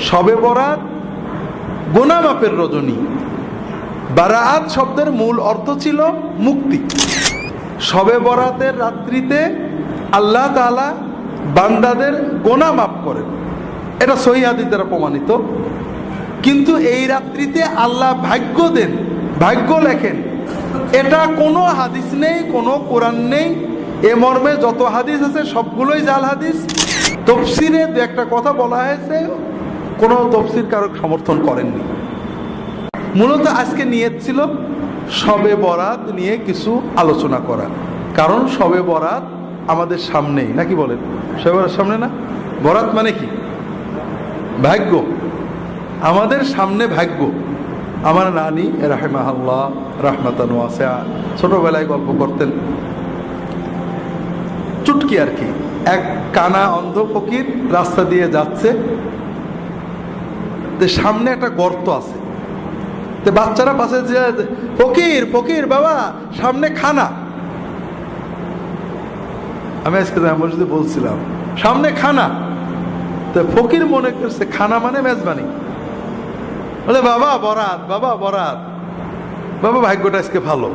শবে বরাত গুনাহ মাপের রজনী। বারাআত শব্দের মূল অর্থ ছিল মুক্তি। শবে বরাতের রাত্রিতে আল্লাহ তাআলা বান্দাদের গুনাহ মাফ করেন, এটা সহিহ হাদিস দ্বারা প্রমাণিত। কিন্তু এই রাত্রিতে আল্লাহ ভাগ্য দেন, ভাগ্য লেখেন, এটা কোনো হাদিস নেই, কোনো কোরআন নেই। এ মর্মে যত হাদিস আছে সবগুলোই জাল হাদিস। তফসিরে দু একটা কথা বলা হয়েছে, কোনো তফসির কারক সমর্থন করেননি। মূলত আজকে নিয়ত ছিল শবে বরাত নিয়ে কিছু আলোচনা করা, কারণ শবে বরাত আমাদের সামনেই, নাকি বলেন? শবে বরাত সামনে না? বরাত মানে কি? ভাগ্য, আমাদের সামনে ভাগ্য। আমার নানি রাহিমাহুল্লাহ রাহমাতান ওয়াসিআ ছোটবেলায় গল্প করতেন, চুটকি আর কি। এক কানা অন্ধ ফকির রাস্তা দিয়ে যাচ্ছে, সামনে একটা গর্ত আছে, তো বাচ্চারা পাশে যে ফকির ফকির বাবা সামনে খানা। আমি আজকে মসজিদে বলছিলাম সামনে খানা, তো ফকির মনে করছে খানা মানে মেজবানি, বলে বাবা বরাত, বাবা বরাত, বাবা ভাগ্যটা আজকে ভালো।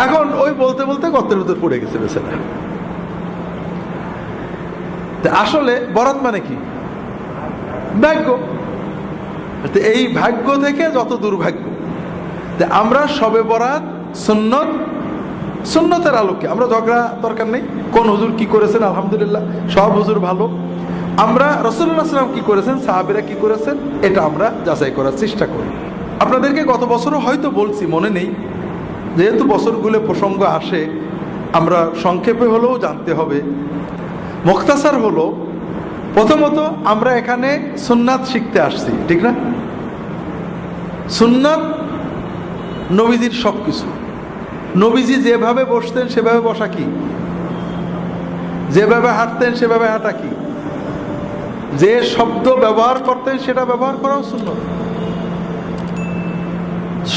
এখন ওই বলতে বলতে গর্তের ভিতর পড়ে গেছে বেচারা। আসলে বরাত মানে কি? ভাগ্য। এই ভাগ্য থেকে যত দুর্ভাগ্য। আমরা শবে বরাত সুন্নত, সুন্নতের আলোকে আমরা ঝগড়া দরকার নেই। কোন হুজুর কি করেছেন, আলহামদুলিল্লাহ সব হুজুর ভালো। আমরা রাসূলুল্লাহ সাল্লাল্লাহু আলাইহি ওয়াসাল্লাম কি করেছেন, সাহাবীরা কি করেছেন, এটা আমরা যাচাই করার চেষ্টা করি। আপনাদেরকে গত বছরও হয়তো বলছি, মনে নেই, যেহেতু বছরগুলো প্রসঙ্গ আসে আমরা সংক্ষেপে হলেও জানতে হবে। মুখতাসার হলো, প্রথমত আমরা এখানে সুন্নাত শিখতে আসছি, ঠিক না? সুন্নাত নবীজির সব কিছু। নবীজি যেভাবে বসতেন সেভাবে বসা কি, যেভাবে হাঁটতেন সেভাবে হাঁটা কি, যে শব্দ ব্যবহার করতেন সেটা ব্যবহার করাও সুন্নাত।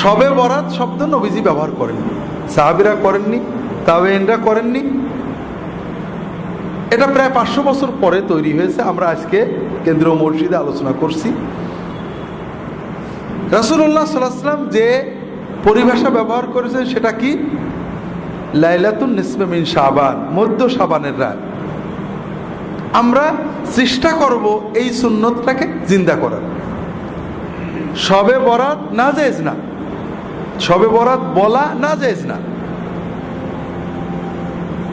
শবে বরাত শব্দ নবীজি ব্যবহার করেননি, সাহাবীরা করেননি, তাবেঈনরা করেননি। এটা প্রায় 500 বছর পরে তৈরি হয়েছে। আমরা আজকে কেন্দ্রীয় মসজিদে আলোচনা করছি। রাসূলুল্লাহ সাল্লাল্লাহু আলাইহি ওয়াসাল্লাম যে পরিভাষা ব্যবহার করেছেন সেটা কি? লাইলাতুন নিসফে মিন শাবান, মধ্য শাবানের রাত। আমরা চেষ্টা করব এই সুন্নতটাকে জিন্দা করার। শবে বরাত না জায়েজ না, শবে বরাত বলা না জায়েজ না,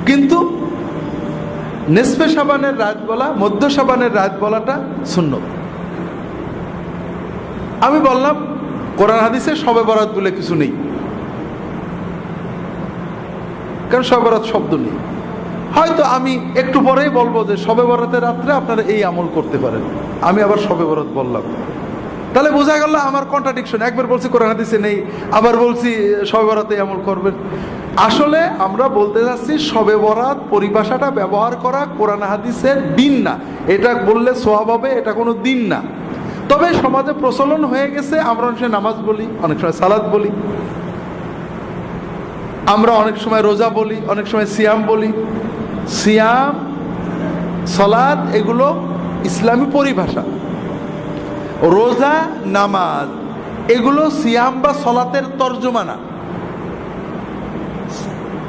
কিন্তু নিসফে শাবানের রাত বলা, মধ্য শাবানের রাত বলাটা সুন্নত। আমি বললাম কোরআন হাদিসে শবে বরাত বলে কিছু নেই, কারণ শবে বরাত শব্দ নেই। হয়তো আমি একটু পরেই বলবো যে শবে বরাতের রাত্রে আপনারা এই আমল করতে পারেন, আমি আবার শবে বরাত বললাম, তাহলে বোঝা গেল আমার কন্ট্রাডিকশন। একবার বলছি কোরআন হাদিসে নেই, আবার বলছি শবে বরাতে আমল করবেন। আসলে আমরা বলতে যাচ্ছি শবে বরাত পরিভাষাটা ব্যবহার করা কোরআন হাদিসের দিন না। এটা বললে সওয়াব হবে, এটা কোনো দিন না। তবে সমাজে প্রচলন হয়ে গেছে, আমরা অনেক সময় নামাজ বলি, অনেক সময় সালাত বলি, আমরা অনেক সময় রোজা বলি, অনেক সময় সিয়াম বলি। সিয়াম, সালাত এগুলো ইসলামী পরিভাষা। রোজা, নামাজ এগুলো সিয়াম বা সালাতের তর্জমা না,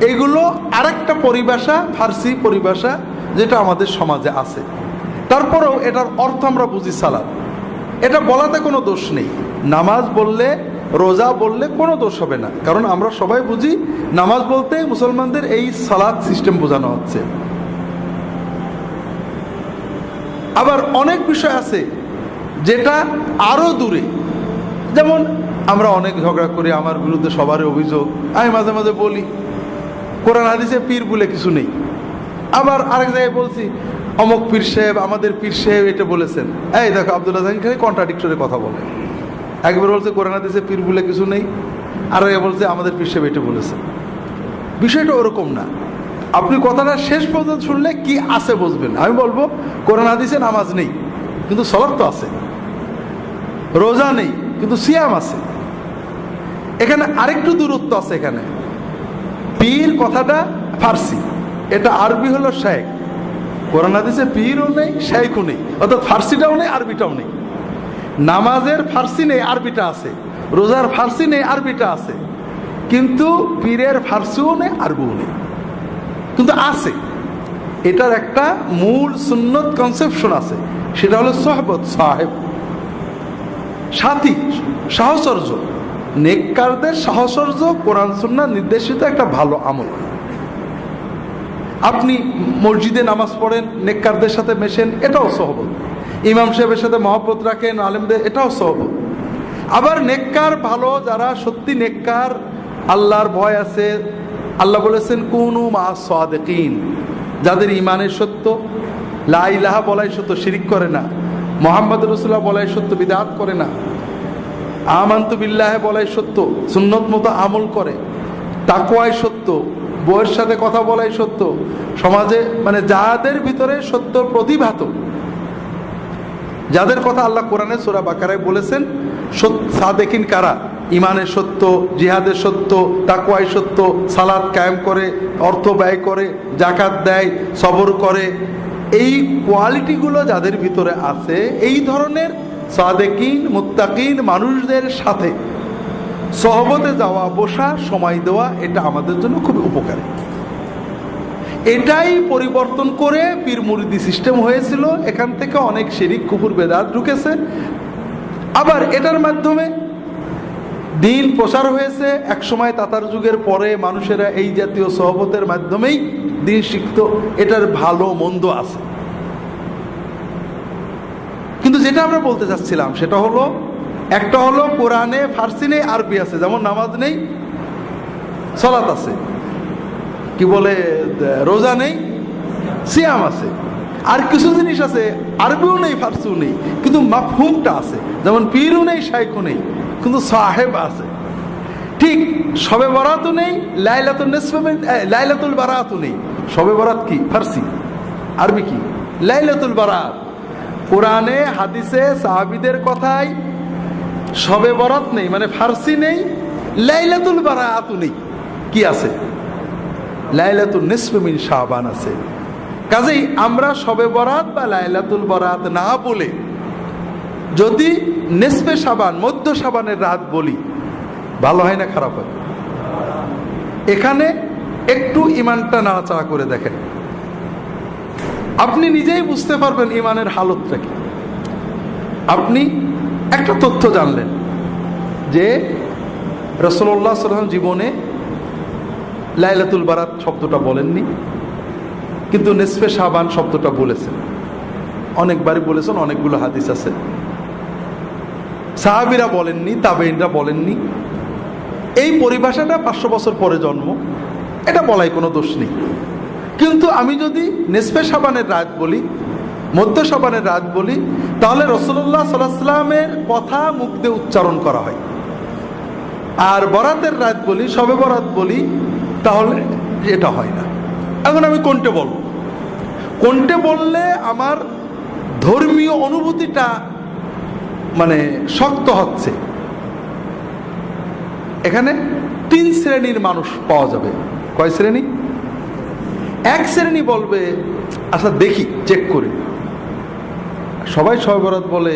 এগুলো আরেকটা পরিভাষা, ফার্সি পরিভাষা, যেটা আমাদের সমাজে আছে। তারপরেও এটার অর্থ আমরা বুঝি সালাত, এটা বলাতে কোনো দোষ নেই। নামাজ বললে, রোজা বললে কোনো দোষ হবে না, কারণ আমরা সবাই বুঝি নামাজ বলতে মুসলমানদের এই সালাত সিস্টেম বোঝানো হচ্ছে। আবার অনেক বিষয় আছে যেটা আরো দূরে, যেমন আমরা অনেক ঝগড়া করি, আমার বিরুদ্ধে সবারই অভিযোগ, আমি মাঝে মাঝে বলি কোরআন হাদিসে পীর বলে কিছু নেই। আবার আরেক জায়গায় বলছি অমুক পীর সাহেব, আমাদের পীর সাহেব এটা বলেছেন। এই দেখো আব্দুল্লাহ জাহান খালি কন্ট্রাডিকশনে কথা বলে, একবার বলছে কোরআন হাদিসে পীর বলে কিছু নেই, আর বলছে আমাদের পীর সাহেব এটা বলেছেন। বিষয়টা ওরকম না। আপনি কথাটা শেষ পর্যন্ত শুনলে কি আছে বুঝবেন। আমি বলবো কোরআন হাদিসে নামাজ নেই কিন্তু সালাত তো আছে, রোজা নেই কিন্তু সিয়াম আছে। এখানে আরেকটু দূরত্ব আছে। এখানে পীর কথাটা ফার্সি, এটা আরবি হলো শেখ, কোরআন হাদিসে পীরও নেই, শাইখও নেই, অর্থাৎ ফার্সিটাও নেই, আরবিটাও নেই। নামাজের ফার্সি নেই, আরবিটা আছে। রোজার ফার্সি নেই, আরবিটা আছে। কিন্তু পীরের ফার্সিও নেই, আরবিও নেই, কিন্তু আছে। এটার একটা মূল সুন্নত কনসেপশন আছে, সেটা হলো সোহবত, সাহেব, সাথী, সাহচর্য। নেককারদের সাহচর্য কোরআন সুন্নাহ নির্দেশিত একটা ভালো আমল। আপনি মসজিদে নামাজ পড়েন, নেককারদের সাথে মেশেন, এটাও সহবত। ইমাম সাহেবের সাথে মহব্বত রাখেন, আলেমদের, এটাও সহবত। আবার নেককার ভালো, যারা সত্যি নেককার, আল্লাহর ভয় আছে, আল্লাহ বলেছেন কুনু মা সাদিকিন, যাদের ইমানের সত্য, লা ইলাহা বলাই সত্য, শিরিক করে না, মুহাম্মদ রাসূলুল্লাহ বলাই সত্য, বিদআত করে না, আমানতু বিল্লাহি বলাই সত্য, সুন্নত মতো আমল করে, তাকওয়াই সত্য, বউয়ের সাথে কথা বলাই সত্য, সমাজে মানে যাদের ভিতরে সত্য প্রতিভাত, যাদের কথা আল্লাহ কোরআনে সূরা বাকারায় বলেছেন, সাদেকিন কারা, ইমানের সত্য, জিহাদের সত্য, তাকওয়াই সত্য, সালাত কায়েম করে, অর্থ ব্যয় করে, জাকাত দেয়, সবর করে, এই কোয়ালিটিগুলো যাদের ভিতরে আছে, এই ধরনের সাদেকিন মুত্তাকিন মানুষদের সাথে সহবতে যাওয়া, বসা, সময় দেওয়া, এটা আমাদের জন্য খুব উপকারী। এটাই পরিবর্তন করে পীর মুরিদি সিস্টেম হয়েছিল। এখান থেকে অনেক শিরিক, কুফর, বেদাত ঢুকেছে। আবার এটার মাধ্যমে দিন প্রচার হয়েছে। এক সময় তাতার যুগের পরে মানুষেরা এই জাতীয় সহবতের মাধ্যমেই দিন শিখত। এটার ভালো মন্দ আছে, কিন্তু যেটা আমরা বলতে চাচ্ছিলাম সেটা হলো, একটা হলো কোরআনে ফার্সি নেই, আরবি আছে। যেমন নামাজ নেই, সালাত আছে, কি বলে রোজা নেই, সিয়াম আছে। আর কিছু জিনিস আছে আরবিও নেই, ফার্সিও নেই, কিন্তু মাফহুমটা আছে। যেমন পীরও নেই, শাইখও নেই, কিন্তু সাহেব আছে। ঠিক শবে বরাতও নেই, লাইলাতুল বারাতও নেই। শবে বরাত কি? ফার্সি। আরবি কি? লাইলাতুল বারাত। কোরআনে হাদিসে সাহাবীদের কথায় শবে বরাত নেই, মানে ফার্সি নেই, লাইলাতুল বারাতও নেই। কি আছে? লাইলাতুল নিসফি মিন শাবান আছে। কাজেই আমরা শবে বরাত বা লাইলাতুল বরাত না বলে যদি নিসফে শাবান, মধ্য শাবানের রাত বলি, ভালো হয় না খারাপ হয়? এখানে একটু ইমানটা নাড়াচাড়া করে দেখেন, আপনি নিজেই বুঝতে পারবেন ইমানের হালতটা কি। আপনি একটা তথ্য জানলেন যে রাসূলুল্লাহ সাল্লাল্লাহু আলাইহি ওয়াসাল্লাম জীবনে লাইলাতুল বারাত শব্দটা বলেননি, কিন্তু নিসফে শাবান শব্দটা বলেছেন, অনেকবারই বলেছেন, অনেকগুলো হাদিস আছে। সাহাবীরা বলেননি, তাবেঈনরা বলেননি। এই পরিভাষাটা 500 বছর পরে জন্ম, এটা বলাই কোনো দোষ নেই। কিন্তু আমি যদি নিসফে শাবানের রাত বলি, মধ্য শাবানের রাত বলি, তাহলে রাসূলুল্লাহ সাল্লাল্লাহু আলাইহি ওয়াসাল্লামের কথা মুখ দিয়ে উচ্চারণ করা হয়। আর বরাতের রাত বলি, শবে বরাত বলি, তাহলে এটা হয় না। এখন আমি কোনটা বলবো? কোনটা বললে আমার ধর্মীয় অনুভূতিটা মানে শক্ত হচ্ছে? এখানে 3 শ্রেণীর মানুষ পাওয়া যাবে। কয় শ্রেণী? এক শ্রেণী বলবে আচ্ছা দেখি, চেক করে, সবাই শবে বরাত বলে,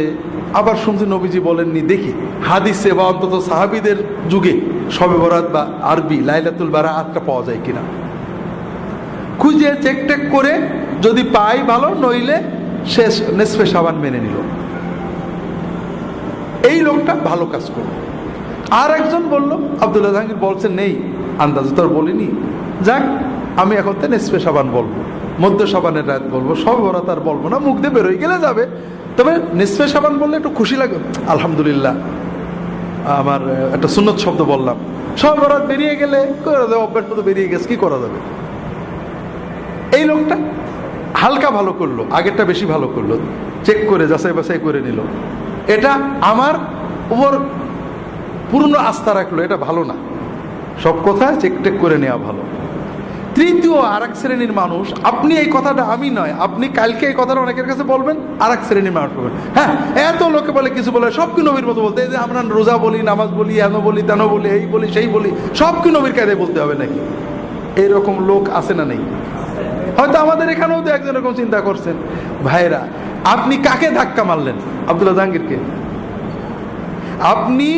আবার শুনছি নবীজি বলেননি, দেখি হাদিসে বা অন্তত সাহাবীদের যুগে শবে বরাত বা আরবি লাইলাতুল বারাতটা পাওয়া যায় কিনা, খুঁজে চেক টেক করে যদি পাই ভালো, নইলে শেষ নিসফে শাবান মেনে নিল। এই লোকটা ভালো কাজ করলো। আর একজন বলল, আব্দুল্লাহ জাহাঙ্গীর বলছেন নেই, আন্দাজে তো আর বলিনি, যাক আমি এখন তো নিসফে শাবান বলবো, মধ্য শাবানের রাত বলবো, শবে বরাত আর বলবো না, মুখ দিয়ে বেরোয় গেলে যাবে। তবে নিসফে শাবান বললে একটু খুশি লাগে, আলহামদুলিল্লাহ আমার একটা সুন্নত শব্দ বললাম। শবে বরাত বেরিয়ে গেলে করে দেবে, অভ্যাস মতো বেরিয়ে গেছে, কি করা যাবে। এই লোকটা হালকা ভালো করলো, আগেরটা বেশি ভালো করলো, চেক করে যাচাই বাছাই করে নিল, এটা আমার উপর পূর্ণ আস্থা রাখলো, এটা ভালো না। সব কথা চেক টেক করে নেওয়া ভালো। তৃতীয় আর এক শ্রেণীর মানুষ, আপনি এই কথাটা, আমি নয়, আপনি কালকে এই কথাটা অনেকের কাছে বলবেন, আর এক শ্রেণীর মানুষ বলবেন হ্যাঁ এত লোকে বলে, কিছু বলে, সব কি নবীর মতো বলতে, এই যে আমরা রোজা বলি, নামাজ বলি, এন বলি, তেন বলি, এই বলি, সেই বলি, সব কি নবীর কায়দায় বলতে হবে নাকি? এইরকম লোক আছে না নেই? হয়তো আমাদের এখানেও তো একজন এরকম চিন্তা করছেন। ভাইরা, আপনি কাকে ধাক্কা মারলেন? আব্দুল্লাহ জাহাঙ্গীরকে। আপনি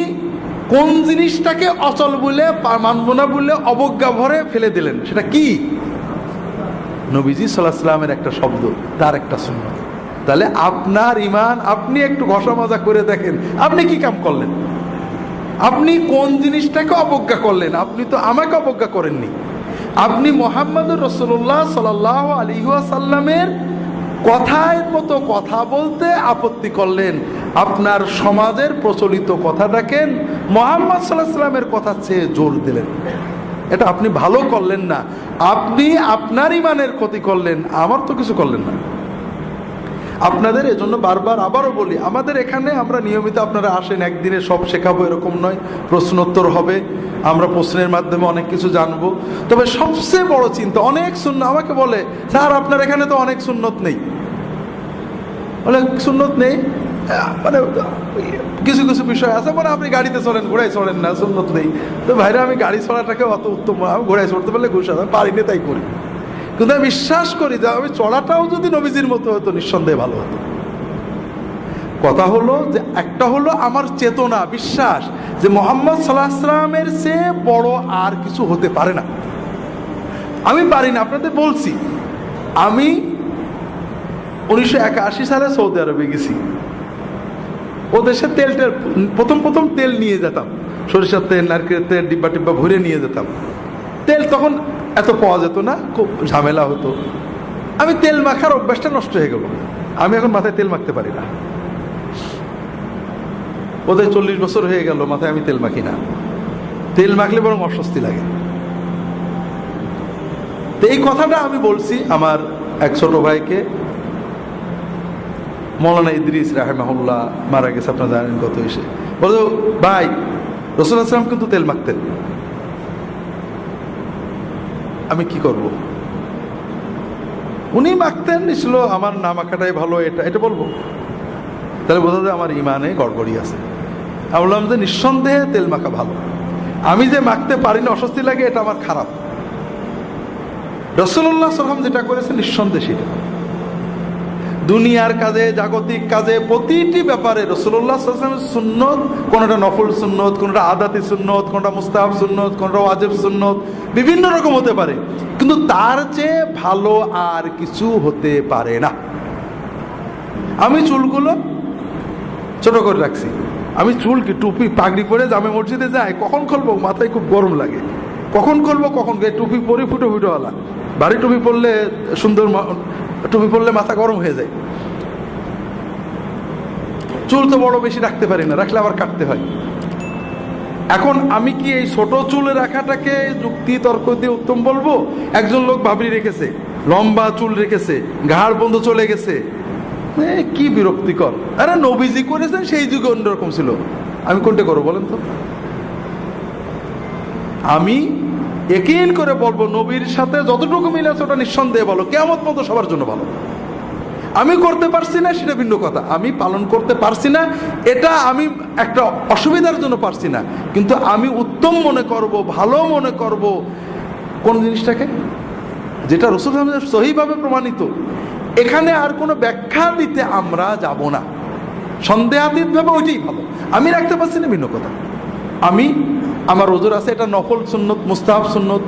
কোন জিনিসটাকে অচল বলে, মানব না বলে অবজ্ঞা ভরে ফেলে দিলেন? সেটা কি? নবীজি সাল্লাল্লাহু আলাইহি ওয়াসাল্লামের একটা শব্দ, তার একটা সুন্নাত। তাহলে আপনার ঈমান, আপনি একটু ঘষা মাজা করে দেখেন, আপনি কি কাম করলেন? আপনি কোন জিনিসটাকে অবজ্ঞা করলেন? আপনি তো আমাকে অবজ্ঞা করেননি। আপনি মুহাম্মদুর রাসূলুল্লাহ সাল্লাল্লাহু আলাইহি ওয়াসাল্লামের কথার মতো কথা বলতে আপত্তি করলেন। আপনার সমাজের প্রচলিত কথাটাকে মুহাম্মদ সাল্লাল্লাহু আলাইহি ওয়াসাল্লামের কথা চেয়ে জোর দিলেন। এটা আপনি ভালো করলেন না, আপনি আপনার ঈমানের ক্ষতি করলেন, আমার তো কিছু করলেন না। আপনাদের এজন্য বারবার আবারও বলি, আমাদের এখানে আমরা নিয়মিত, আপনারা আসেন, একদিনে সব শেখাবো এরকম নয়, প্রশ্নোত্তর হবে, আমরা প্রশ্নের মাধ্যমে অনেক কিছু জানবো। তবে সবচেয়ে বড় চিন্তা, অনেক সুন্নাত আমাকে বলে, স্যার আপনার এখানে তো অনেক সুন্নত নেই। অনেক সুন্নত নেই মানে কিছু কিছু বিষয় আছে, মানে আপনি গাড়িতে চলেন, ঘোড়ায় চলেন না, সুন্নত নেই। তো ভাইরা, আমি গাড়ি চলাটাকে অত উত্তম, আমি ঘোড়ায় চড়তে পারলে ঘুষ পারি না, তাই করি। কিন্তু আমি বিশ্বাস করি যে আমি চলাটাও যদি নবীজির মতো হতো, নিঃসন্দেহে ভালো হতো। কথা হলো যে, একটা হলো আমার চেতনা, বিশ্বাস যে মুহাম্মদ সাল্লাল্লাহু আলাইহি ওয়াসাল্লামের চেয়ে বড় আর কিছু হতে পারে না। আমি পারি না, আপনাদের বলছি, আমি 1981 সালে সৌদি আরবে গেছি। ও দেশে প্রথম তেল নিয়ে যেতাম, সরিষার তেল, নারকেলের তেল, ডিব্বা টিব্বা ভরে নিয়ে যেতাম। তেল তখন এত পাওয়া যেত না, খুব ঝামেলা হতো। আমি তেল মাখার অভ্যাসটা নষ্ট হয়ে গেল, আমি এখন মাথায় তেল মাখতে পারি না। ওদের 40 বছর হয়ে গেল মাথায় আমি তেল মাখি না। তেল মাখলে বরং অস্বস্তি লাগে। তো এই কথাটা আমি বলছি আমার এক ছোট ভাইকে, মৌলানা ইদ্রিস রাহিমাহুল্লাহ, মারা গেছে, আপনারা জানেন কত এসে বলো, ভাই রাসূলুল্লাহ সাল্লাল্লাহু আলাইহি ওয়াসাল্লাম কিন্তু তেল মাখতেন, আমি কি করব? উনি মাখতেন, ছিল আমার না মাখাটাই ভালো, এটা বলবো? তাহলে বোঝা যায় আমার ঈমানে গড়বড়ি আছে। আমি বললাম যে নিঃসন্দেহে তেল মাখা ভালো, আমি যে মাখতে পারি না, অস্বস্তি লাগে, এটা আমার খারাপ। রাসূলুল্লাহ সাল্লাল্লাহু আলাইহি ওয়াসাল্লাম যেটা করেছেন নিঃসন্দেহে সেটা। দুনিয়ার কাজে, জাগতিক কাজে, প্রতিটি ব্যাপারে রাসূলুল্লাহ সাল্লাল্লাহু আলাইহি ওয়াসাল্লামের সুন্নত, কোনটা নফল সুন্নত, কোনটা আদাতি সুন্নত, কোনটা মুস্তাহাব সুন্নত, কোনটা ওয়াজিব সুন্নত, বিভিন্ন রকম হতে পারে, কিন্তু তার চেয়ে ভালো আর কিছু হতে পারে না। আমি চুলগুলো ছোট করে রাখছি। আমি চুল কি টুপি পাগড়ি পরে জামে মসজিদে যাই, কখন খুলবো মাথায় খুব গরম লাগে, কখন খুলবো কখন, টুপি পরে ফুটো ফুটোওয়ালা, ভারী টুপি পরলে, সুন্দর টুপি পরলে মাথা গরম হয়ে যায়। চুল তো বড় বেশি রাখতে পারি না, রাখলে আবার কাটতে হয়। এখন আমি কি এই ছোট চুল রাখাটাকে যুক্তি তর্ক দিয়ে উত্তম বলবো? একজন লোক ভাবরি রেখেছে, লম্বা চুল রেখেছে, ঘাড় বন্ধ চলে গেছে, কি বিরক্তিকর। আরে নবীজি করেছেন, সেই যুগে অন্যরকম ছিল, আমি কোনটা করবো বলেন তো? আমি ইয়াকিন করে বলবো, নবীর সাথে যতটুকু মিল আছে ওটা নিঃসন্দেহে ভালো, কিয়ামত মতো সবার জন্য ভালো। আমি করতে পারছি না সেটা ভিন্ন কথা, আমি পালন করতে পারছি না, এটা আমি একটা অসুবিধার জন্য পারছি না, কিন্তু আমি উত্তম মনে করব, ভালো মনে করব কোন জিনিসটাকে, যেটা রাসূল সহিভাবে প্রমাণিত। এখানে আর কোনো ব্যাখ্যা দিতে আমরা যাব না, সন্দেহাতীত ভাবে ওইটাই ভালো। আমি রাখতে পারছি না ভিন্ন কথা, আমি আমার ওজোর আছে, এটা নফল সুন্নত, মুস্তাহাব সুন্নত,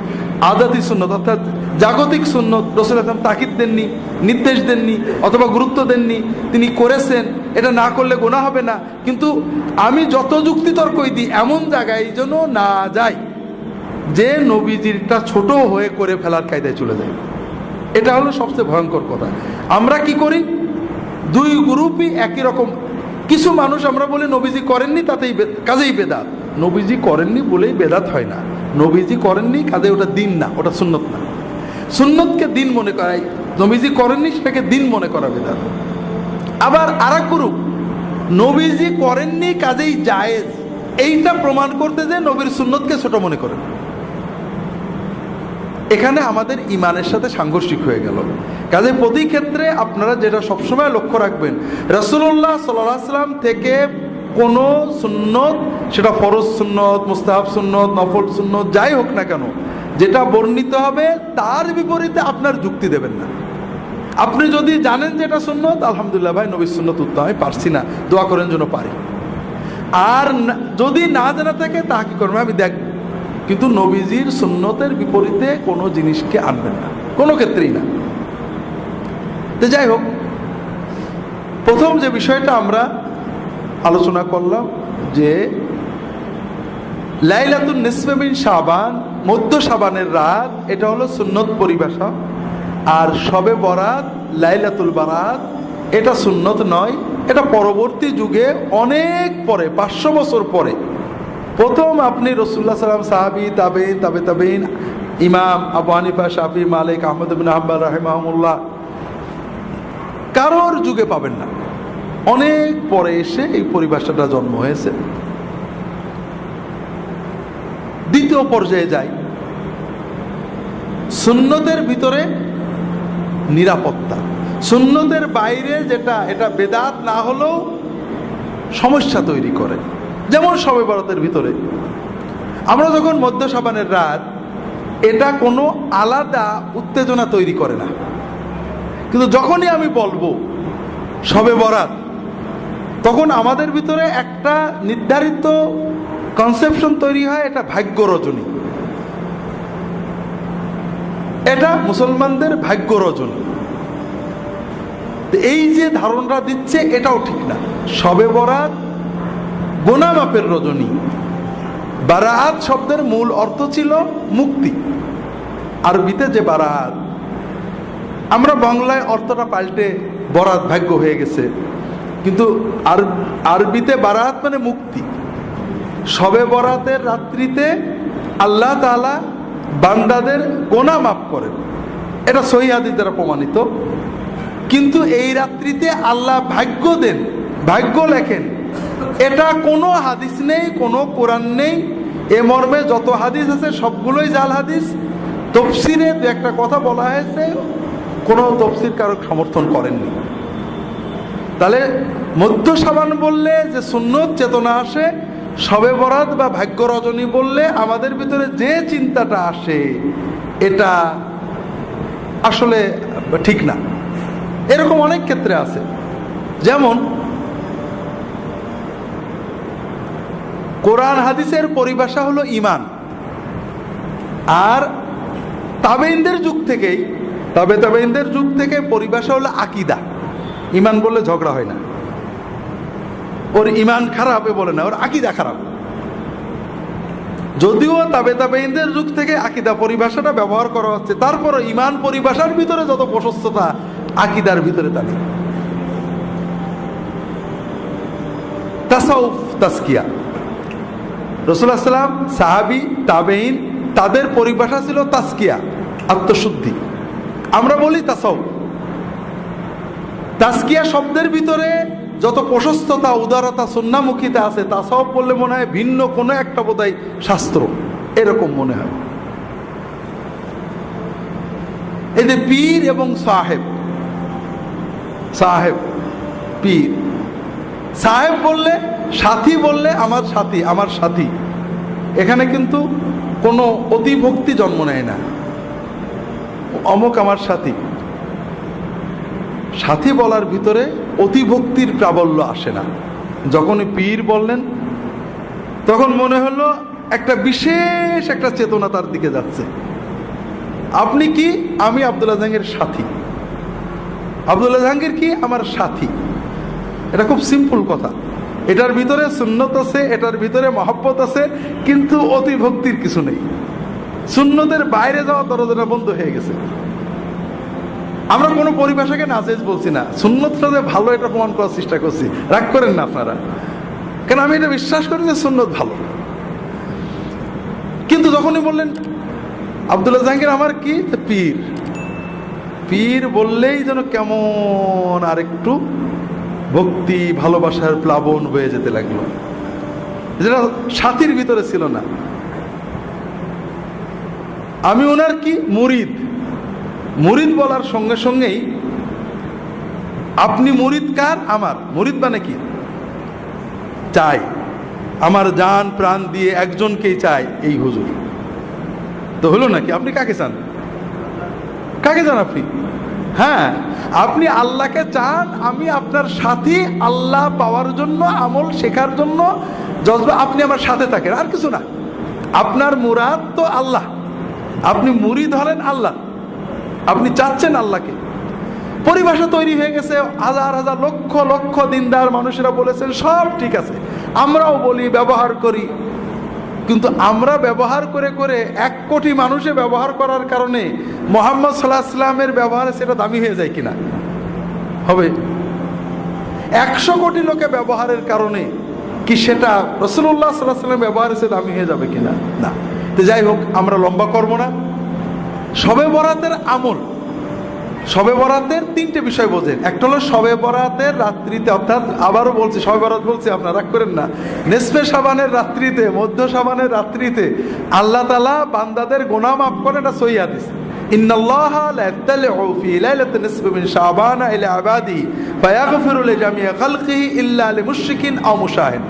আদাতি সুন্নত, অর্থাৎ জাগতিক সুন্নত। রাসূল তাকিদ দেননি, নির্দেশ দেননি, অথবা গুরুত্ব দেননি, তিনি করেছেন, এটা না করলে গুনাহ হবে না। কিন্তু আমি যত যুক্তি তর্কই দিই, এমন জায়গায় যেন না যাই যে নবীজিরটা ছোট হয়ে করে ফেলার কায়দায় চলে যায়। এটা হলো সবচেয়ে ভয়ঙ্কর কথা। আমরা কি করি, দুই গ্রুপই একই রকম। কিছু মানুষ আমরা বলি নবীজি করেননি, তাতেই কাজেই বেদাত। নবীজি করেননি বলেই বেদাত হয় না, নবীজি করেননি কাজে ওটা দিন না, ওটা সুন্নত না। সুন্নতকে দিন মনে করাই, নবীজি করেননি সেটাকে দিন মনে করা বেদাত। আবার আরেক গ্রুপ, নবীজি করেননি কাজেই জায়েজ, এইটা প্রমাণ করতে যে নবীর সুন্নতকে ছোট মনে করেন। এখানে আমাদের ইমানের সাথে সাংঘর্ষিক হয়ে গেল। কাজে প্রতি ক্ষেত্রে আপনারা যেটা সবসময় লক্ষ্য রাখবেন, রাসূলুল্লাহ সাল্লাল্লাহু আলাইহি ওয়াসাল্লাম থেকে কোনো সুন্নত, সেটা ফরজ সুন্নত, মুস্তাহাব সুন্নত, নফল সুন্নত, যাই হোক না কেন, যেটা বর্ণিত হবে তার বিপরীতে আপনার যুক্তি দেবেন না। আপনি যদি জানেন যে এটা সুন্নত, আলহামদুলিল্লাহ ভাই নবীর সুন্নত উত্তম, আমি পারছি না, দোয়া করেন যেন পারি। আর যদি না জানা থাকে তা কি করবেন আমি দেখব, কিন্তু নবীজির সুন্নতের বিপরীতে কোনো জিনিসকে আনবেন না, কোনো ক্ষেত্রেই না। তো যাই হোক, প্রথম যে বিষয়টা আমরা আলোচনা করলাম যে লাইলাতুন নিসফে মিন শাবান, মধ্য শাবানের রাত, এটা হলো সুন্নত পরিভাষা। আর শবে বরাত, লাইলাতুল বারাত, এটা সুন্নত নয়, এটা পরবর্তী যুগে অনেক পরে, 500 বছর পরে প্রথম আপনি রাসূলুল্লাহ সাল্লাল্লাহু আলাইহি ওয়াসাল্লাম, সাহাবী, তাবেঈন, তাবেঈন, ইমাম আবু হানিফা, শাফি, মালিক, আহমদ ইবনে হাম্বল রাহিমাহুল্লাহ, কারোর যুগে পাবেন না। অনেক পরে এসে এই পরিভাষাটা জন্ম হয়েছে। দ্বিতীয় পর্যায়ে যাই, সুন্নতের ভিতরে নিরাপত্তা। সুন্নতের বাইরে যেটা, এটা বেদাত না হলেও সমস্যা তৈরি করে। যেমন শবে বরাতের ভিতরে আমরা যখন মধ্য শাবানের রাত, এটা কোনো আলাদা উত্তেজনা তৈরি করে না, কিন্তু যখনই আমি বলবো শবে বরাত, তখন আমাদের ভিতরে একটা নির্ধারিত কনসেপশন তৈরি হয়, এটা ভাগ্য রজনী, এটা মুসলমানদের ভাগ্য রজনী। এই যে ধারণা দিচ্ছে এটাও ঠিক না। শবে বরাত গোনা মাপের রজনী। বারাত শব্দের মূল অর্থ ছিল মুক্তি। আরবিতে যে বারাত, আমরা বাংলায় অর্থটা পাল্টে বরাত ভাগ্য হয়ে গেছে, কিন্তু আরবিতে বারাত মানে মুক্তি। শবে বরাতের রাত্রিতে আল্লাহ তাআলা বান্দাদের গোনা মাফ করেন, এটা সহিহ হাদিস দ্বারা প্রমাণিত। কিন্তু এই রাত্রিতে আল্লাহ ভাগ্য দেন, ভাগ্য লেখেন, এটা কোনো হাদিস নেই, কোনো কোরআন নেই। এ মর্মে যত হাদিস আছে সবগুলোই জাল হাদিস। তফসিরে দু একটা কথা বলা হয়েছে, কোনো তফসির কারো সমর্থন করেননি। তাহলে মধ্য শাবান বললে যে সুন্নত চেতনা আসে, শবে বরাত বা ভাগ্য রজনী বললে আমাদের ভিতরে যে চিন্তাটা আসে এটা আসলে ঠিক না। এরকম অনেক ক্ষেত্রে আছে। যেমন কোরআন হাদিসের পরিভাষা হলো ঈমান, আর তাবেঈনদের যুগ থেকেই, তাবেঈনদের যুগ থেকে পরিভাষা হলো আকীদা। ঈমান বললে ঝগড়া হয় না, ওর ঈমান খারাপ এ বলে না, ওর আকীদা খারাপ। যদিও তাবেঈনদের যুগ থেকে আকীদা পরিভাষাটা ব্যবহার করা হচ্ছে, তারপরে ঈমান পরিভাষার ভিতরে যত প্রশস্ততা আকীদার ভিতরে তা নেই। তাসাউফ, তাসকিয়া, রাসূলুল্লাহ সাল্লাল্লাহু আলাইহি ওয়াসাল্লাম, সাহাবী, তাবেঈন, তাদের পরিভাষা ছিল তাসকিয়া, আত্মশুদ্ধি। আমরা বলি তাসাউফ। তাসকিয়া শব্দের ভিতরে যত প্রশস্ততা, উদারতা, সুন্নাহমুখিতা আছে, তাসাউফ বললে মনে হয় ভিন্ন কোনো একটা বোধহয় শাস্ত্র, এরকম মনে হয়। এই যে পীর এবং সাহেব, সাহেব, পীর, সাহেব বললে, সাথী বললে আমার সাথী, আমার সাথী, এখানে কিন্তু কোনো অতিভক্তি জন্ম নেয় না, অমুক আমার সাথী। সাথী বলার ভিতরে অতিভক্তির প্রাবল্য আসে না। যখনই পীর বললেন তখন মনে হলো একটা বিশেষ একটা চেতনা তার দিকে যাচ্ছে। আপনি কি? আমি আব্দুল্লাহ জাহাঙ্গীরের সাথী। আব্দুল্লাহ জাহাঙ্গীর কি? আমার সাথী। এটা খুব সিম্পল কথা। এটার ভিতরে সুন্নত আছে, এটার ভিতরে মহব্বত আছে, কিন্তু অতিভক্তির কিছু নেই। সুন্নতের বাইরে যাওয়া দরজাটা বন্ধ হয়ে গেছে। আমরা কোনো পরিভাষাকে নাজেজ বলছি না, সুন্নতটা যে ভালো এটা প্রমাণ করার চেষ্টা করছি। রাগ করেন না আপনারা, কেন আমি এটা বিশ্বাস করি যে সুন্নত ভালো। কিন্তু যখনই বললেন আব্দুল্লাহ জাহাঙ্গীর আমার কি? পীর। পীর বললেই যেন কেমন আর একটু ভক্তি, ভালোবাসার প্লাবন হয়ে যেতে লাগলো, যেটা সাথীর ভিতরে ছিল না। আমি ওনার কি? মুরিদ। মুরিদ বলার সঙ্গে সঙ্গেই আপনি মুরিদ কার? আমার। মুরিদ মানে কি? চাই, আমার জান প্রাণ দিয়ে একজনকেই চাই, এই হুজুর। তো হলো নাকি? আপনি কাকে চান? কাকে চান আপনি? হ্যাঁ, আপনি আল্লাহকে চান। আমি আপনার সাথী, আল্লাহ পাওয়ার জন্য, আমল শেখার জন্য জজবা আপনি আমার সাথে থাকেন, আর কিছু না। আপনার মুরাদ তো আল্লাহ, আপনি মুরিদ হলেন আল্লাহ, আপনি চাচ্ছেন আল্লাহকে। পরিভাষা তৈরি হয়ে গেছে, হাজার হাজার লক্ষ লক্ষ দিনদার মানুষেরা বলেছেন সব ঠিক আছে, আমরাও বলি, ব্যবহার করি। কিন্তু আমরা ব্যবহার করে করে 1 কোটি মানুষে ব্যবহার করার কারণে মুহাম্মদ সাল্লাল্লাহু আলাইহি ওয়াসাল্লামের ব্যবহারে সেটা দামি হয়ে যায় কিনা? হবে। 100 কোটি লোকে ব্যবহারের কারণে কি সেটা রাসূলুল্লাহ সাল্লাল্লাহু আলাইহি ওয়াসাল্লামের ব্যবহারে সে দামি হয়ে যাবে কিনা? না। তো যাই হোক, আমরা লম্বা করব না। শবে বরাতের আমল, শবে বরাতের 3টে বিষয় বোঝেন। একটা হলো শবে বরাতের রাত্রিতে, অর্থাৎ আবারও বলছি, শবে বরাত বলছি, আপনারা রাগ করেন না, নিসফে শাবানের রাত্রিতে, মধ্য শাবানের রাত্রিতে আল্লাহ তাআলা বান্দাদের গুনাহ মাফ করেন। এটা সহিহ হাদিস। ইন্নাল্লাহা লা ইয়াতালিউ ফি লাইলাতিন নিসফি মিন শাবান ইলা ইবাদি ফায়াগফিরু লিজামিই খালকিহি ইল্লা লিমুশরিকিন আও মুশাহিন।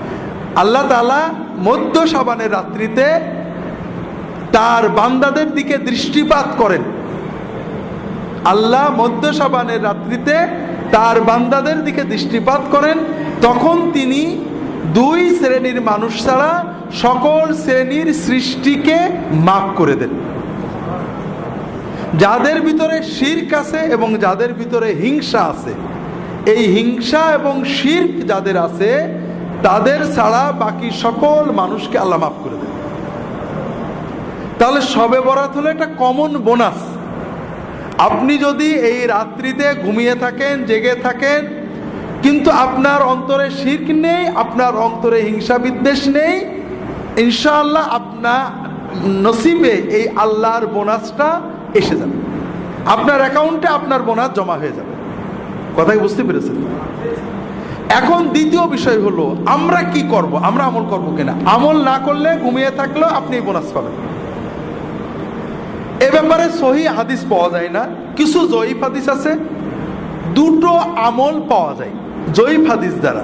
আল্লাহ তাআলা মধ্য শাবানের রাত্রিতে তার বান্দাদের দিকে দৃষ্টিপাত করেন। আল্লাহ মধ্য শাবানের রাত্রিতে তার বান্দাদের দিকে দৃষ্টিপাত করেন। তখন তিনি 2 শ্রেণীর মানুষ ছাড়া সকল শ্রেণীর সৃষ্টিকে মাফ করে দেন। যাদের ভিতরে শিরক আছে এবং যাদের ভিতরে হিংসা আছে, এই হিংসা এবং শিরক যাদের আছে তাদের ছাড়া বাকি সকল মানুষকে আল্লাহ মাফ করে দেন। তাহলে শবে বরাত হলো একটা কমন বোনাস। আপনি যদি এই রাত্রিতে ঘুমিয়ে থাকেন, জেগে থাকেন, কিন্তু আপনার অন্তরে শিরক নেই, আপনার অন্তরে হিংসা বিদ্বেষ নেই, ইনশাআল্লাহ আপনার নসিবে এই আল্লাহর বোনাসটা এসে যাবে। আপনার অ্যাকাউন্টে আপনার বোনাস জমা হয়ে যাবে। কথাই বুঝতে পেরেছেন? এখন দ্বিতীয় বিষয় হলো আমরা কি করব, আমরা আমল করব কিনা। আমল না করলে, ঘুমিয়ে থাকলেও আপনি বোনাস পাবেন। এ ব্যাপারে সহিহ হাদিস পাওয়া যায় না, কিছু জয়ীফ হাদিস আছে। 2টো আমল পাওয়া যায় জয়ীফ হাদিস দ্বারা,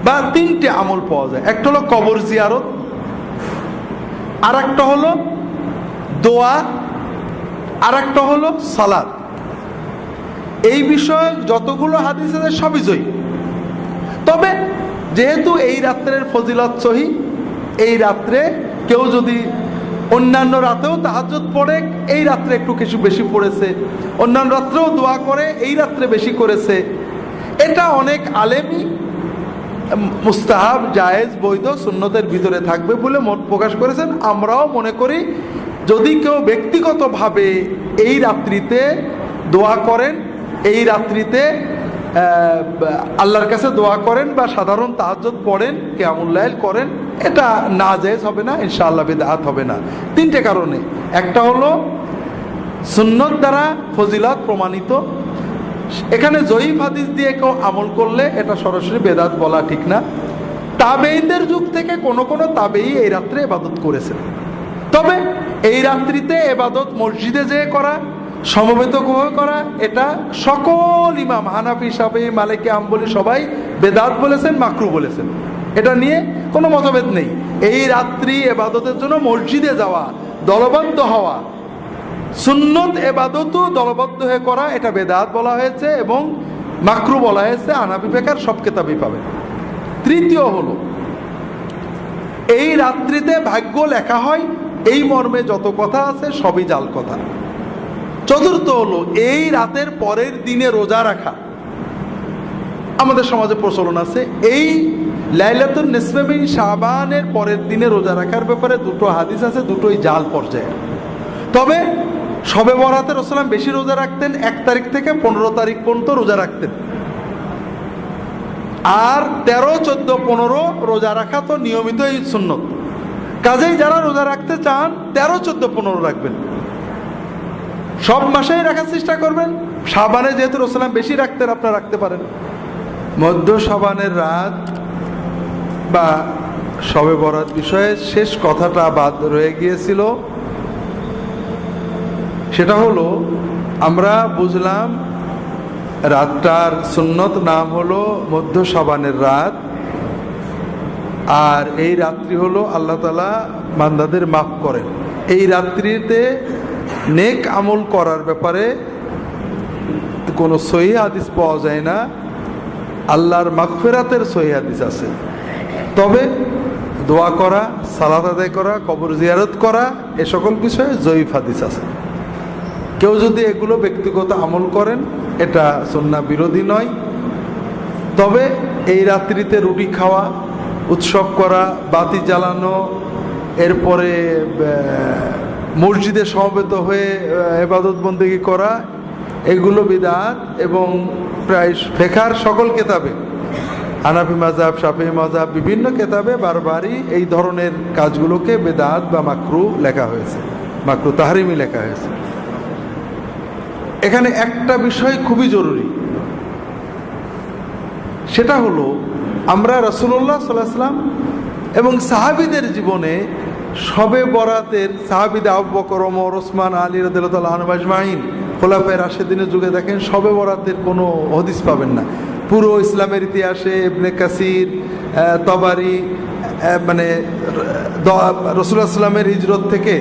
বা 3টে আমল পাওয়া যায়। একটা হলো কবর জিয়ারত, আর একটা হলো দোয়া, আর একটা হলো সালাত। এই বিষয়ে যতগুলো হাদিস আছে সবই জয়ীফ। তবে যেহেতু এই রাত্রের ফজিলত সহি, এই রাত্রে কেউ যদি অন্যান্য রাতেও তাহাজ্জুদ পড়ে, এই রাত্রে একটু কিছু বেশি পড়েছে, অন্যান্য রাত্রেও দোয়া করে, এই রাত্রে বেশি করেছে, এটা অনেক আলেমই মুস্তাহাব, জায়েজ, বৈধ, সুন্নতের ভিতরে থাকবে বলে মত প্রকাশ করেছেন। আমরাও মনে করি যদি কেউ ব্যক্তিগতভাবে এই রাত্রিতে দোয়া করেন, এই রাত্রিতে আল্লাহর কাছে দোয়া করেন বা সাধারণ তাহাজ্জুদ পড়েন, কিয়ামুল লাইল করেন, এটা নাজায়েজ হবে না, ইনশাআল্লাহ বিদআত হবে না। 3টে কারণে। একটা হলো সুন্নত দ্বারা ফজিলত প্রমাণিত। এখানে জয়ীফ হাদিস দিয়ে কেউ আমল করলে এটা সরাসরি বেদাত বলা ঠিক না। তাবেঈনদের যুগ থেকে কোনো কোনো তাবেঈ এই রাত্রে ইবাদত করেছে। তবে এই রাত্রিতে ইবাদত মসজিদে যেয়ে করা, সমবেত করা, এটা সকল ইমাম, হানাফি, শাফিঈ, মালিকি, হাম্বলি সবাই বেদাত বলেছেন, মাকরু বলেছেন। এটা নিয়ে কোনো মতভেদ নেই। এই রাত্রি ইবাদতের জন্য মসজিদে যাওয়া, দলবদ্ধ হওয়া, সুন্নত ইবাদতও দলবদ্ধ হয়ে করা, এটা বেদাত বলা হয়েছে এবং মাকরু বলা হয়েছে। হানাফি ফিকহের সব কিতাবই পাবেন। তৃতীয় হলো এই রাত্রিতে ভাগ্য লেখা হয়, এই মর্মে যত কথা আছে সবই জাল কথা। চতুর্থ হলো এই রাতের পরের দিনে রোজা রাখা। আমাদের সমাজে প্রচলন আছে এই লাইলাতুন নিসফে মিন শাবানের পরের দিনে রোজা রাখার ব্যাপারে 2টো হাদিস আছে, দুটোই জাল পর্যায়ে। তবে শবে বরাতে রাসূলুল্লাহ বেশি রোজা রাখতেন, 1 তারিখ থেকে 15 তারিখ পর্যন্ত রোজা রাখতেন। আর 13, 14, 15 রোজা রাখা তো নিয়মিতই সুন্নত। কাজেই যারা রোজা রাখতে চান 13, 14, 15 রাখবেন। সব মাসেই রাখার চেষ্টা করবেন। শাবানে যেহেতু রাসূলুল্লাহ বেশি রাখতেন, আপনারা রাখতে পারেন। মধ্য শাবানের রাত বা শবে বরাত বিষয়ে শেষ কথাটা বাদ রয়ে গিয়েছিল। সেটা হলো আমরা বুঝলাম রাতটার সুন্নত নাম হলো মধ্য শাবানের রাত, আর এই রাত্রি হলো আল্লাহ তাআলা বান্দাদের মাফ করেন। এই রাত্রিতে নেক আমল করার ব্যাপারে কোনো সহিহ হাদিস পাওয়া যায় না। আল্লাহর মাগফিরাতের সহিহ হাদিস আছে, তবে দোয়া করা, সালাত আদায় করা, কবর জিয়ারত করা, এ সকল বিষয়ে জয়ীফ হাদিস আছে। কেউ যদি এগুলো ব্যক্তিগত আমল করেন, এটা সুন্নাহ বিরোধী নয়। তবে এই রাত্রিতে রুটি খাওয়া, উৎসব করা, বাতি জ্বালানো, এরপরে মসজিদে সমবেত হয়ে ইবাদত বন্দেগী করা, এগুলো বিদআত। এবং প্রায় ফিকহের সকল কিতাবে, হানাফি মাযহাব, শাফিঈ মাযহাব, বিভিন্ন কিতাবে বারবারই এই ধরনের কাজগুলোকে বিদআত বা মাকরুহ লেখা হয়েছে, মাকরুহ তাহরিমি লেখা হয়েছে। এখানে একটা বিষয় খুবই জরুরি, সেটা হলো আমরা রাসূলুল্লাহ সাল্লাল্লাহু আলাইহি ওয়াসাল্লাম এবং সাহাবীদের জীবনে শবে বরাতের, সাহাবীদের আবু বকর, ওমর, ওসমান, আলী রাদিয়াল্লাহু তাআলা আনহুম আজমাইন, খোলাফায়ে রাশিদিনের যুগে দেখেন শবে বরাতের কোনো হাদিস পাবেন না। পুরো ইসলামের ইতিহাসে ইবনে কাসির, তবারি, মানে রাসূলুল্লাহ সাল্লাল্লাহু আলাইহি ওয়াসাল্লামের হিজরত থেকে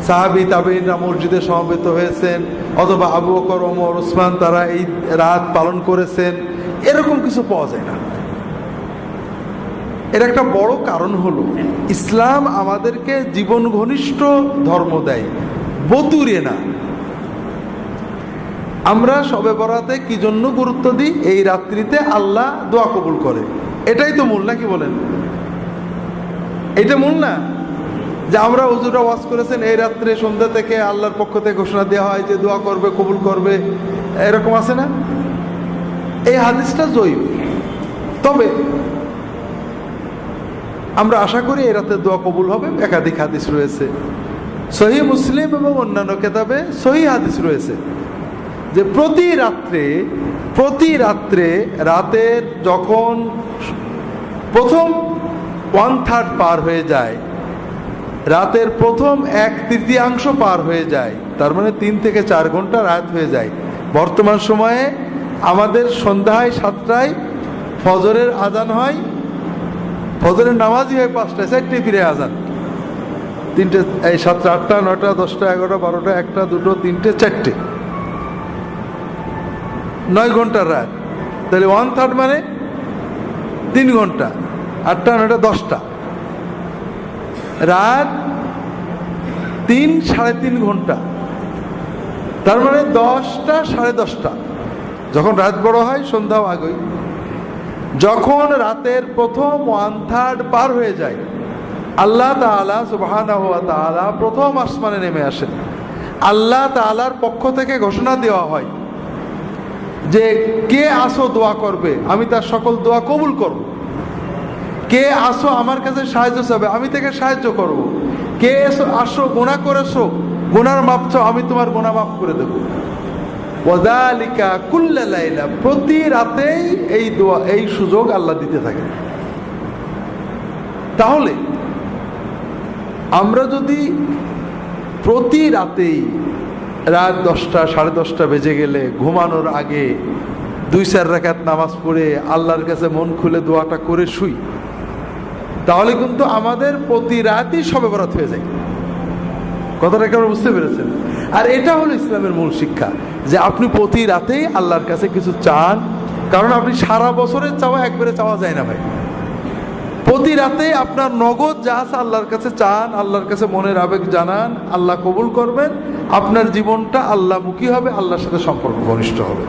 সাহাবী তাবেঈনরা মসজিদে সমবেত হয়েছেন, অথবা আবু বকর, ওমর, ওসমান তারা এই রাত পালন করেছেন, এরকম কিছু পাওয়া যায় না। এর একটা বড় কারণ হলো ইসলাম আমাদেরকে জীবন ঘনিষ্ঠ ধর্ম দেয়, বতুরে না। আমরা শবে বরাতে কি জন্য গুরুত্ব দিই? এই রাত্রিতে আল্লাহ দোয়া কবুল করে, এটাই তো মূল, নাকি বলেন? এটা মূল না যে আমরা হুজুররা ওয়াজ করেছেন এই রাত্রে সন্ধ্যা থেকে আল্লাহর পক্ষ থেকে ঘোষণা দেওয়া হয় যে দোয়া করবে, কবুল করবে, এরকম আছে না? এই হাদিসটা জয়ীফ। তবে আমরা আশা করি এই রাতে দোয়া কবুল হবে। একাধিক হাদিস রয়েছে, সহিহ মুসলিম এবং অন্যান্য কিতাবে সহিহ হাদিস রয়েছে যে প্রতি রাত্রে রাতের যখন প্রথম 1/3 পার হয়ে যায়, রাতের প্রথম 1/3 পার হয়ে যায়, তার মানে 3 থেকে 4 ঘন্টা রাত হয়ে যায়। বর্তমান সময়ে আমাদের সন্ধ্যায় 7টায় ফজরের আজান হয়, ফজরের নামাজই হয় 5টায়, 4টায় ফিরে আজান, 3টে, এই 7টা, 8টা, 9টা, 10টা, 11টা, 12টা, 1টা, 2টো, 3টে, 4টে, 9 ঘন্টার রাত। তাহলে 1/3 মানে 3 ঘন্টা, 8টা, 9টা, 10টা, রাত 3 সাড়ে 3 ঘন্টা, তার মানে 10টা, সাড়ে 10টা। যখন রাত বড় হয় সন্ধ্যাও আগেই। যখন রাতের প্রথম 1/3 পার হয়ে যায়, আল্লাহ তাআলা সুবহানাহু ওয়া তাআলা প্রথম আসমানে নেমে আসেন। আল্লাহ তাআলার পক্ষ থেকে ঘোষণা দেওয়া হয় যে কে আসো দোয়া করবে, আমি তার সকল দোয়া কবুল করব। কে আসো আমার কাছে সাহায্য চাবে, আমি তাকে সাহায্য করব। কে আসো গুনাহ করেছো, গুনার মাপ চাও, আমি তোমার গুনাহ মাফ করে দেব। ওয়াযালিকা কুল্লা লাইলা, প্রতি রাতেই এই দোয়া, এই সুযোগ আল্লাহ দিতে থাকে। তাহলে আমরা যদি প্রতি রাতেই রাত 10টা, সাড়ে 10টা বেজে গেলে ঘুমানোর আগে 2-4 রাকাত নামাজ পড়ে আল্লাহর কাছে মন খুলে দোয়াটা করে শুই, তাহলে কিন্তু আমাদের প্রতি রাতই শবে বরাত হয়ে যায়। কথাটা কেমন বুঝতে পেরেছেন? আর এটা হলো ইসলামের মূল শিক্ষা, যে আপনি প্রতি রাতেই আল্লাহর কাছে কিছু চান, কারণ আপনি সারা বছরের চাওয়া একবারে চাওয়া যায় না ভাই। প্রতি রাতে আপনার নগদ যা আছে আল্লাহর কাছে চান, আল্লাহর কাছে মনের আবেগ জানান, আল্লাহ কবুল করবেন, আপনার জীবনটা আল্লাহমুখী হবে, আল্লাহর সাথে সম্পর্ক ঘনিষ্ঠ হবে।